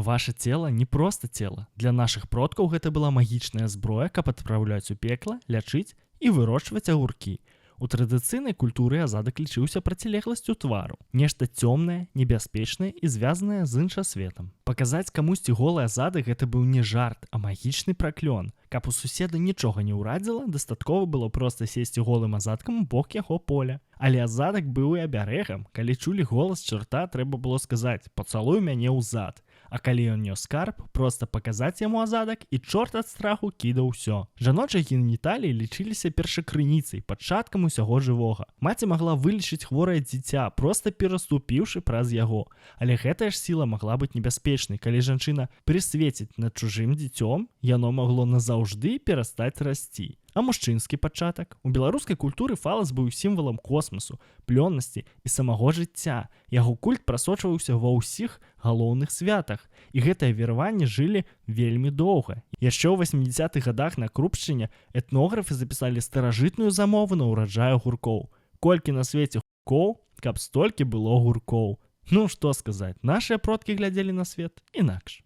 Ваше цела не проста цела. Для нашых продкаў гэта была магічная зброя, каб адпраўляць у пекла, лячыць і вырошчваць агуркі. У традыцыйнай культуры азадак лічыўся процілегласцю твару. Нешта цёмнае, небяспечнае і звязанае з іншасветам. Паказаць камусьці голы азадак гэта быў не жарт, а магічны праклён. Каб у суседа нічога не ўрадзіла, дастаткова было проста сесці голым азадкам у бок яго поля. Але азадак быў і абярэгам. Калі чулі голас чарта, трэба было сказаць: «Пацалуй мяне ў зад». А калі ён нёс скарб, проста паказаць яму азадак, і чорт ад страху кідаў усё. Жаночыя геніталіі лічыліся першакрыніцай, пачаткам усяго жывога. Маці магла вылечыць хворае дзіця, проста пераступіўшы праз яго. Але гэтая ж сіла магла быць небяспечнай. Калі жанчына прысвеціць над чужым дзіцём, яно магло назаўжды перастаць расці. А мужчынскі пачатак? У беларускай культуры фалас быў сімвалам космасу, плённасці і самого жыцця. Яго культ прасочваўся ва ўсіх галоўных святах. І гэтае вераванне жылі вельмі доўга. Яшчэ ў 80-х гадах на Крупшчыне этнографы запісалі старажытную замову на ўраджай агуркоў. Колькі на свеце гуркоў, каб столькі было гуркоў. Ну, што сказаць, нашыя продкі глядзелі на свет інакш.